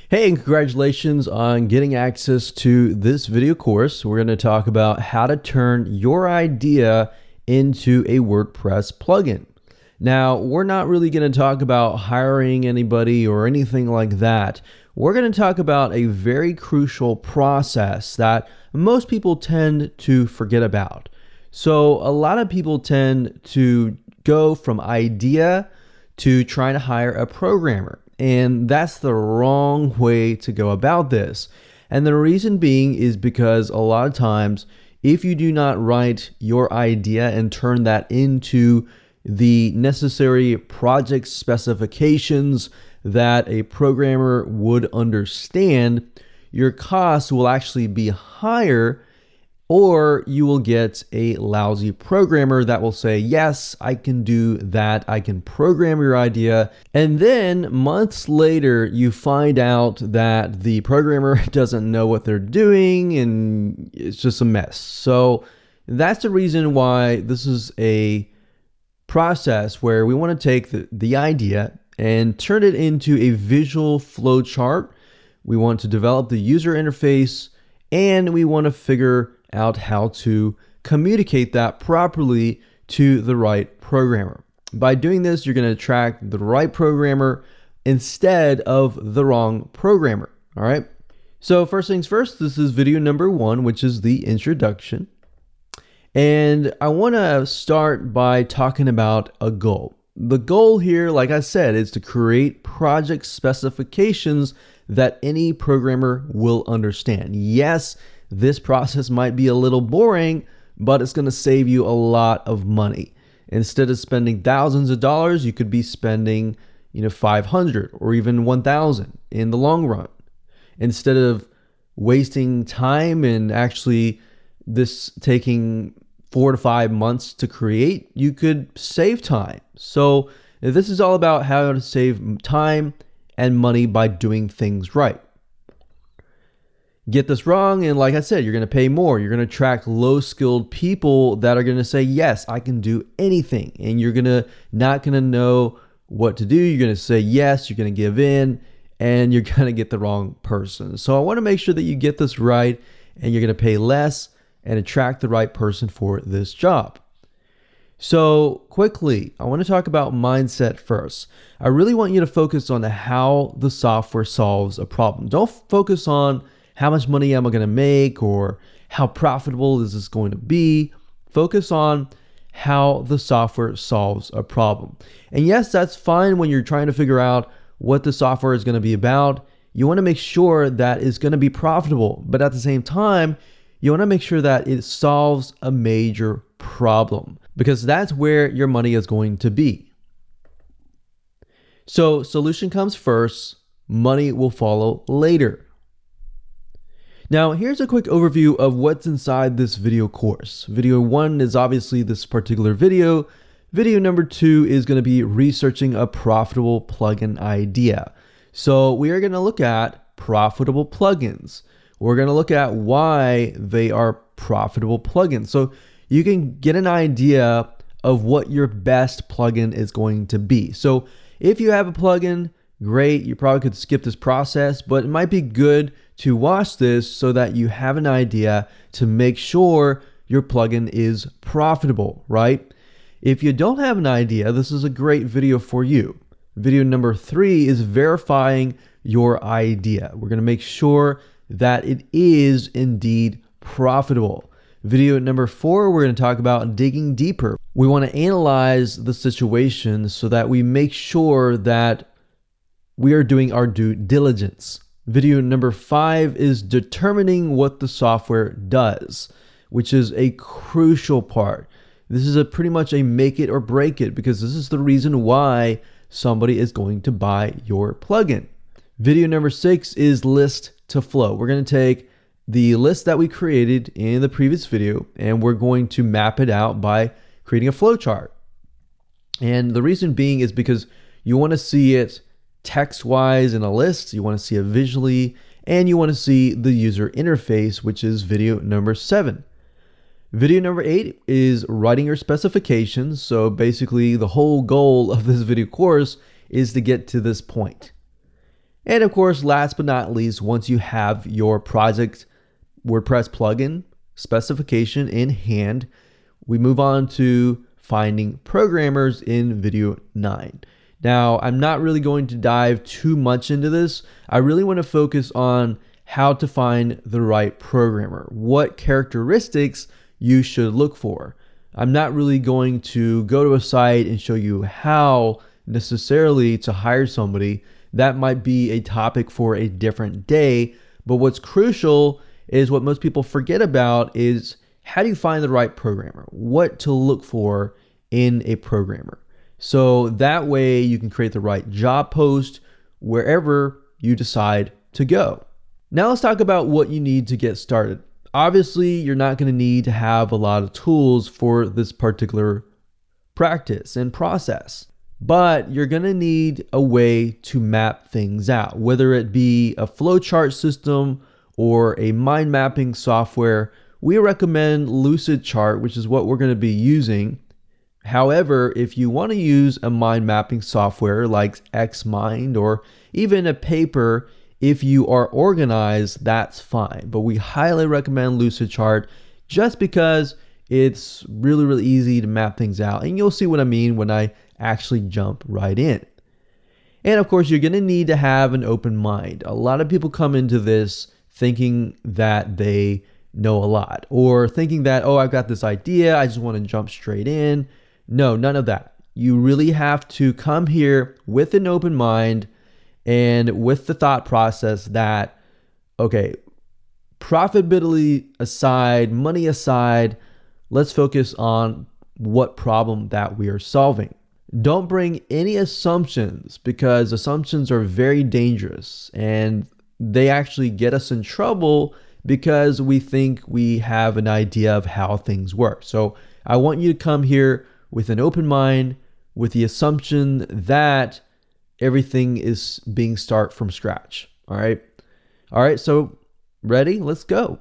Hey, and congratulations on getting access to this video course. We're going to talk about how to turn your idea into a WordPress plugin. Now, we're not really going to talk about hiring anybody or anything like that. We're going to talk about a very crucial process that most people tend to forget about. So a lot of people tend to go from idea to trying to hire a programmer. And that's the wrong way to go about this. And the reason being is because a lot of times, if you do not write your idea and turn that into the necessary project specifications that a programmer would understand, your costs will actually be higher, or you will get a lousy programmer that will say, yes, I can do that. I can program your idea. And then months later, you find out that the programmer doesn't know what they're doing and it's just a mess. So that's the reason why this is a process where we want to take the idea and turn it into a visual flow chart. We want to develop the user interface, and we want to figure out how to communicate that properly to the right programmer. By doing this, you're going to attract the right programmer instead of the wrong programmer. All right. So first things first, this is video number 1, which is the introduction. And I want to start by talking about a goal. The goal here, like I said, is to create project specifications that any programmer will understand. Yes, this process might be a little boring, but it's going to save you a lot of money. Instead of spending thousands of dollars, you could be spending, $500 or even $1,000 in the long run. Instead of wasting time and actually this taking 4 to 5 months to create, you could save time. So this is all about how to save time and money by doing things right. Get this wrong, and like I said, you're going to pay more. You're going to attract low-skilled people that are going to say, yes, I can do anything. And you're not going to know what to do. You're going to say yes, you're going to give in, and you're going to get the wrong person. So I want to make sure that you get this right, and you're going to pay less and attract the right person for this job. So quickly, I want to talk about mindset first. I really want you to focus on how the software solves a problem. Don't focus on how much money am I going to make or how profitable is this going to be. Focus on how the software solves a problem. And yes, that's fine when you're trying to figure out what the software is going to be about. You want to make sure that it's going to be profitable, but at the same time, you want to make sure that it solves a major problem, because that's where your money is going to be. So solution comes first, money will follow later. Now, here's a quick overview of what's inside this video course. Video 1 is obviously this particular video. Video number 2 is going to be researching a profitable plugin idea. So we are going to look at profitable plugins. We're going to look at why they are profitable plugins. So you can get an idea of what your best plugin is going to be. So if you have a plugin, great, you probably could skip this process, but it might be good to watch this so that you have an idea to make sure your plugin is profitable, right? If you don't have an idea, this is a great video for you. Video number 3 is verifying your idea. We're going to make sure that it is indeed profitable. Video number 4, we're going to talk about digging deeper. We want to analyze the situation so that we make sure that we are doing our due diligence. Video number 5 is determining what the software does, which is a crucial part. This is pretty much a make it or break it, because this is the reason why somebody is going to buy your plugin. Video number 6 is list to flow. We're going to take the list that we created in the previous video, and we're going to map it out by creating a flow chart. And the reason being is because you want to see it text-wise in a list, you want to see it visually, and you want to see the user interface, which is video number 7. Video number 8 is writing your specifications. So basically the whole goal of this video course is to get to this point. And of course, last but not least, once you have your project WordPress plugin specification in hand, we move on to finding programmers in video 9. Now, I'm not really going to dive too much into this. I really want to focus on how to find the right programmer, what characteristics you should look for. I'm not really going to go to a site and show you how necessarily to hire somebody. That might be a topic for a different day. But what's crucial is what most people forget about is how do you find the right programmer? What to look for in a programmer. So that way you can create the right job post wherever you decide to go. Now let's talk about what you need to get started. Obviously, you're not going to need to have a lot of tools for this particular practice and process, but you're going to need a way to map things out, whether it be a flowchart system or a mind mapping software. We recommend Lucidchart, which is what we're going to be using. However, if you want to use a mind mapping software like Xmind or even a paper, if you are organized, that's fine. But we highly recommend Lucidchart just because it's really, really easy to map things out. And you'll see what I mean when I actually jump right in. And of course, you're going to need to have an open mind. A lot of people come into this thinking that they know a lot, or thinking that, oh, I've got this idea, I just want to jump straight in. No, none of that. You really have to come here with an open mind and with the thought process that, okay, profitability aside, money aside, let's focus on what problem that we are solving. Don't bring any assumptions, because assumptions are very dangerous and they actually get us in trouble because we think we have an idea of how things work. So I want you to come here with an open mind, with the assumption that everything is being start from scratch. All right. So ready? Let's go.